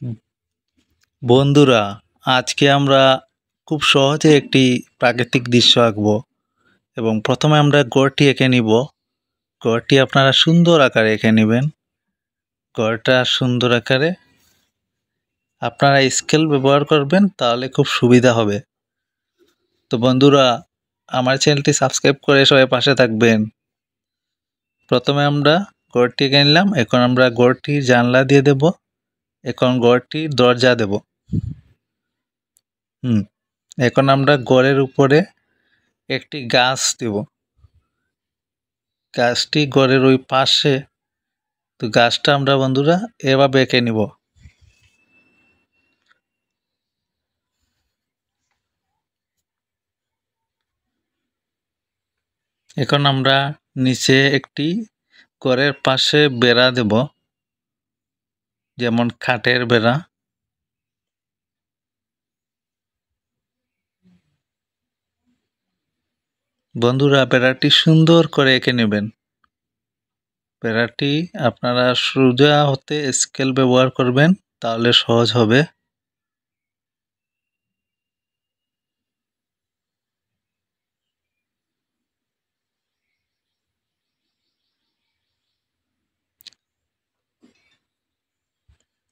হুম। বন্ধুরা, আজকে আমরা খুব সহজে একটি প্রাকৃতিক দৃশ্য আঁকবো এবং প্রথমে আমরা গড়টি এঁকে নিব। গড়টি আপনারা সুন্দর আকারে এঁকে নেবেন। গড়টা সুন্দর আকারে আপনারা স্কেল ব্যবহার করবেন, তাহলে খুব সুবিধা হবে। তো বন্ধুরা, আমার চ্যানেলটি সাবস্ক্রাইব করে সবাই পাশে থাকবেন। প্রথমে আমরা গড়টি এঁকে নিলাম, এখন আমরা গড়টির জানলা দিয়ে দেব, এখন গড়টির দরজা দেব। এখন আমরা গড়ের উপরে একটি গাছ দেব। গাছটি গড়ের ওই পাশে, তো গাছটা আমরা বন্ধুরা এভাবে এঁকে নিব। এখন আমরা নিচে একটি ঘরের পাশে বেড়া দেব, যেমন কাঠের বেড়া। বন্ধুরা, বেড়াটি সুন্দর করে এঁকে নেবেন। বেড়াটি আপনারা সোজা হতে স্কেল ব্যবহার করবেন, তাহলে সহজ হবে।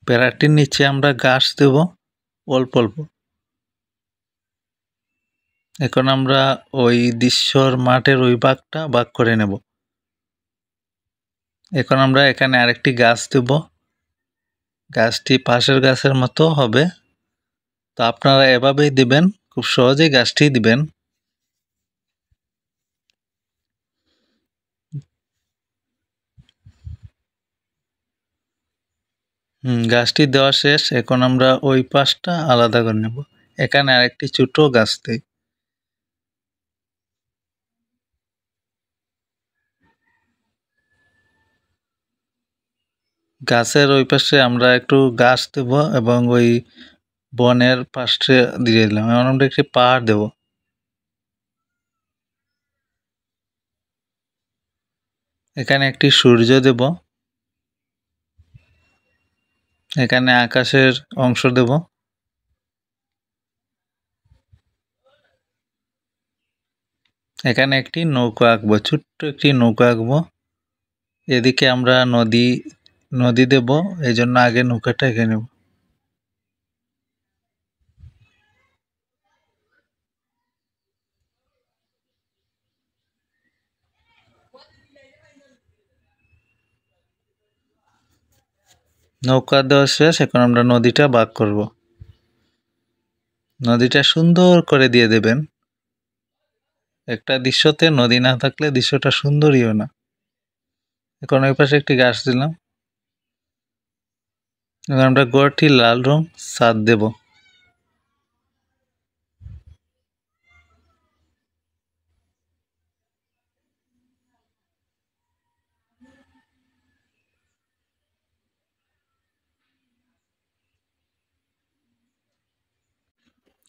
বেড়াটির নিচে আমরা গাছ দেব অল্প অল্প। এখন আমরা ওই দৃশ্যর মাঠের ওই ভাগটা ভাগ করে নেব। এখন আমরা এখানে আরেকটি গাছ দেব। গাছটি পাশের গাছের মতো হবে, তো আপনারা এভাবেই দিবেন, খুব সহজেই গাছটি দিবেন। গাছটি দেওয়া শেষ। এখন আমরা ওই পাশটা আলাদা করে নেব। এখানে আরেকটি ছোট গাছ দিই। গাছের ওই পাশে আমরা একটু গাছ দেব এবং ওই বনের পাশে দিয়ে দিলাম। এখন আমরা একটি পাহাড় দেব। এখানে একটি সূর্য দেব। এখানে আকাশের অংশ দেব। এখানে একটি নৌকা আঁকবো, ছোট্ট একটি নৌকা আঁকবো। এদিকে আমরা নদী দেব, এই জন্য আগে নৌকাটা এঁকে নেব। নৌকা দেওয়া শেষ। এখন আমরা নদীটা ভাগ করব। নদীটা সুন্দর করে দিয়ে দেবেন। একটা দৃশ্যতে নদী না থাকলে দৃশ্যটা সুন্দরীও না। এখন ওই পাশে একটি গাছ দিলাম। এখন আমরা গড়টি লাল রং ছাদ দেব।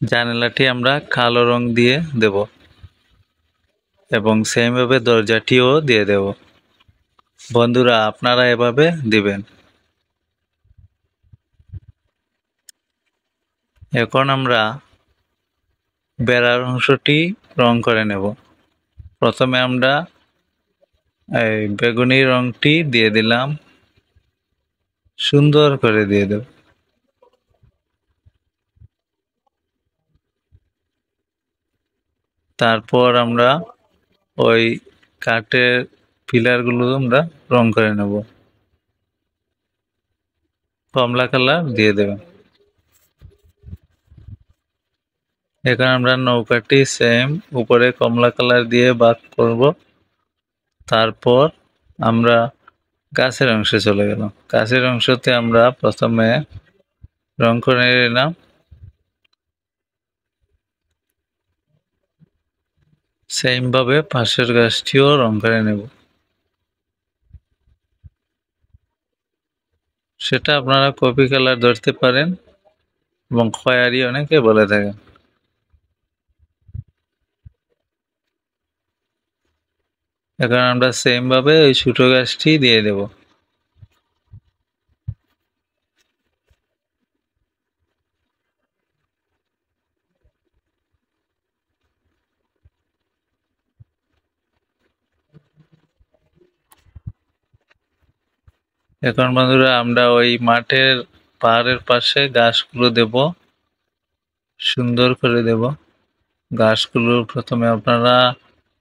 জানালাটি আমরা কালো রং দিয়ে দেব এবং সেমভাবে দরজাটিও দিয়ে দেব। বন্ধুরা, আপনারা এভাবে দিবেন। এখন আমরা বেড়ার অংশটি রং করে নেব। প্রথমে আমরা এই বেগুনি রংটি দিয়ে দিলাম, সুন্দর করে দিয়ে দেব। তারপর আমরা ওই কাঠের পিলারগুলো আমরা রং করে নেব, কমলা কালার দিয়ে দেবেন। এখন আমরা নৌকাটি সেম উপরে কমলা কালার দিয়ে ভাগ করব। তারপর আমরা গাছের অংশে চলে গেলাম। গাছের অংশতে আমরা প্রথমে রং করে নিলাম। সেম ভাবে পাশের গাছটিও রং করে নেব। সেটা আপনারা কফি কালার ধরতে পারেন এবং খয়েরি অনেকে বলে থাকেন। এখন আমরা সেম ভাবে ওই ছোট গাছটি দিয়ে দেব। এখন বন্ধুরা আমরা ওই মাঠের পাহাড়ের পাশে গাছগুলো দেব, সুন্দর করে দেব। গাছগুলো প্রথমে আপনারা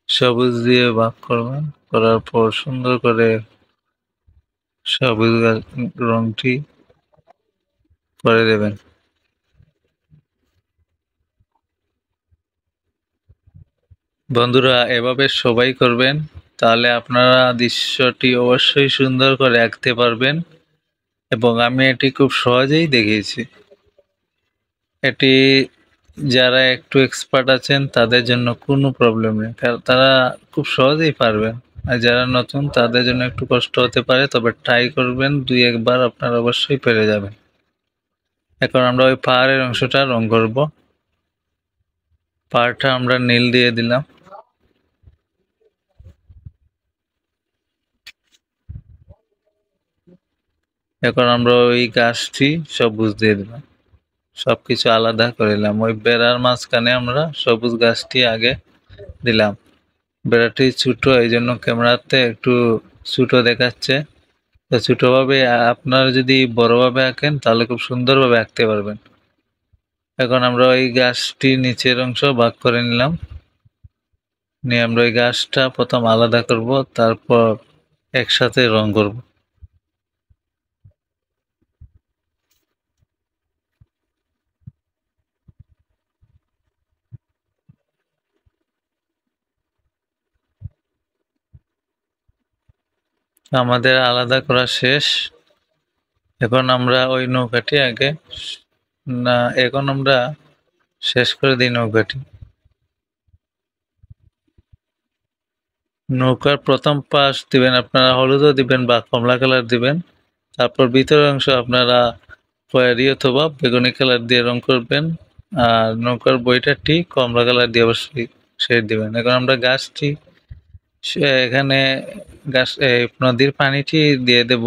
সবুজ দিয়ে ভাগ করবেন, করার পর সুন্দর করে সবুজ রংটি করে দেবেন। বন্ধুরা এভাবে সবাই করবেন, তাহলে আপনারা দৃশ্যটি অবশ্যই সুন্দর করে আঁকতে পারবেন এবং আমি এটি খুব সহজেই দেখিয়েছি। এটি যারা একটু এক্সপার্ট আছেন তাদের জন্য কোনো প্রবলেম নেই, কারণ তারা খুব সহজেই পারবেন। আর যারা নতুন তাদের জন্য একটু কষ্ট হতে পারে, তবে ট্রাই করবেন, 2-1 বার আপনারা অবশ্যই পেরে যাবেন। এখন আমরা ওই পাহাড়ের অংশটা রং করব। পাহাড়টা আমরা নীল দিয়ে দিলাম। এখন আমরা ওই গাছটি সবুজ দিয়ে দিলাম, সবকিছু আলাদা করে দিলাম। ওই বেড়ার মাঝখানে আমরা সবুজ গাছটি আগে দিলাম। বেড়াটি ছোট, এই জন্য ক্যামেরাতে একটু ছোট দেখাচ্ছে। তো ছোটভাবে আপনারা যদি বড়ভাবে আঁকেন তাহলে খুব সুন্দরভাবে আঁকতে পারবেন। এখন আমরা ওই গাছটি নিচের অংশ ভাগ করে নিলাম, নিয়ে আমরা ওই গাছটা প্রথম আলাদা করব, তারপর একসাথে রং করব। আমাদের আলাদা করা শেষ। এখন আমরা ওই নৌকাটি আগে না, এখন আমরা শেষ করে দিই নৌকাটি। নৌকার প্রথম পাশ দিবেন আপনারা হলুদও দিবেন বা কমলা কালার দিবেন। তারপর ভিতরের অংশ আপনারা খয়েরি অথবা বেগুনি কালার দিয়ে রং করবেন। আর নৌকার বইটাটি কমলা কালার দিয়ে অবশ্যই শেড দিবেন। এখন আমরা গাছটি এখানে গাছ নদীর পানিটি দিয়ে দেব।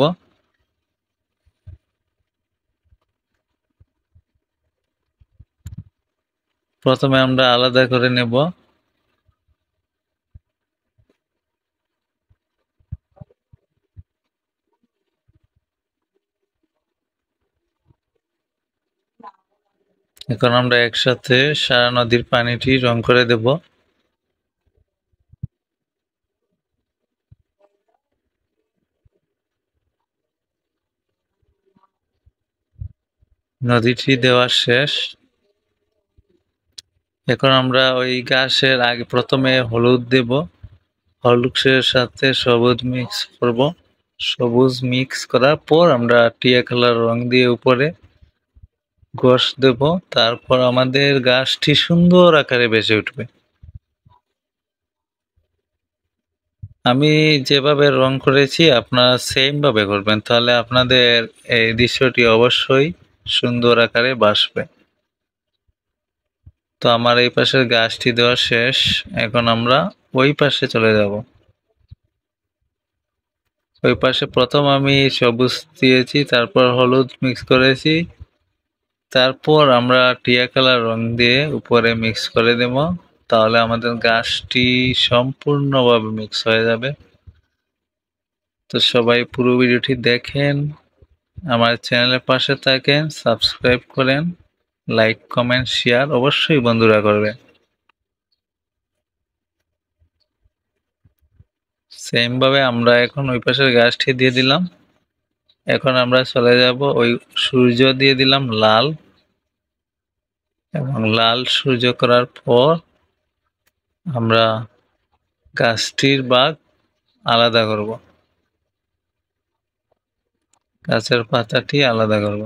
প্রথমে আমরা আলাদা করে নেব। এখন আমরা একসাথে সারা নদীর পানিটি রং করে দেব। নদীটি দেওয়া শেষ। এখন আমরা ওই গাছের আগে প্রথমে হলুদ দেব, হলুদের সাথে সবুজ মিক্স করব। সবুজ মিক্স করার পর আমরা টিয়া কালার রং দিয়ে উপরে ঘষ দেব। তারপর আমাদের গাছটি সুন্দর আকারে বেঁচে উঠবে। আমি যেভাবে রং করেছি আপনারা সেম ভাবে করবেন, তাহলে আপনাদের এই দৃশ্যটি অবশ্যই সুন্দর আকারে ভাসবে। তো আমার এই পাশের গাছটি দেওয়া শেষ। এখন আমরা ওই পাশে চলে যাব। ওই পাশে প্রথম আমি সবুজ দিয়েছি, তারপর হলুদ মিক্স করেছি, তারপর আমরা টিয়া কালার রং দিয়ে উপরে মিক্স করে দেব। তাহলে আমাদের গাছটি সম্পূর্ণভাবে মিক্স হয়ে যাবে। তো সবাই পুরো ভিডিওটি দেখেন, আমার চ্যানেলের পাশে থাকেন, সাবস্ক্রাইব করেন, লাইক কমেন্ট শেয়ার অবশ্যই বন্ধুরা করবেন। সেম ভাবে আমরা এখন ওই পাশের গাছটি দিয়ে দিলাম। এখন আমরা চলে যাব ওই সূর্য দিয়ে দিলাম লাল, এবং লাল সূর্য করার পর আমরা গাছটির ভাগ আলাদা করব, গাছের পাতাটি আলাদা করব।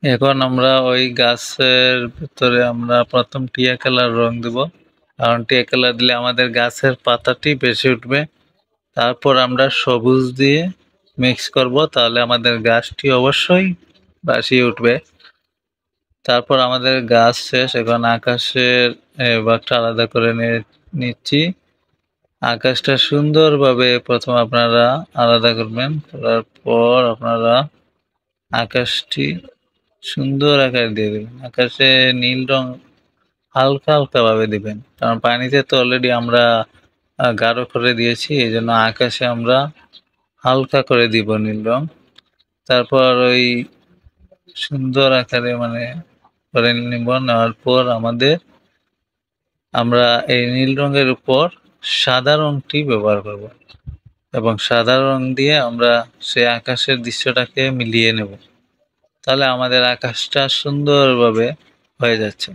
এখন আমরা ওই গাছের ভিতরে আমরা প্রথম টিয়া কালার রং দেব, কারণ টিয়া কালার দিলে আমাদের গাছের পাতাটি বেশি উঠবে। তারপর আমরা সবুজ দিয়ে মিক্স করব, তাহলে আমাদের গাছটি অবশ্যই ভাসিয়ে উঠবে। তারপর আমাদের গাছ শেষ, এখন আকাশের ভাগটা আলাদা করে নিচ্ছি। আকাশটা সুন্দরভাবে প্রথমে আপনারা আলাদা করবেন, করার পর আপনারা আকাশটি সুন্দর আকারে দিয়ে দেবেন। আকাশে নীল রং হালকা হালকা ভাবে দিবেন, কারণ পানিতে তো অলরেডি আমরা গাঢ় করে দিয়েছি, এই জন্য আকাশে আমরা হালকা করে দিব নীল রং। তারপর ওই সুন্দর আকারে মানে করে নিব, নেওয়ার পর আমরা এই নীল রঙের উপর সাদা রংটি ব্যবহার করব এবং সাদা রং দিয়ে আমরা সেই আকাশের দৃশ্যটাকে মিলিয়ে নেব। তাহলে আমাদের আকাশটা সুন্দরভাবে হয়ে যাচ্ছে।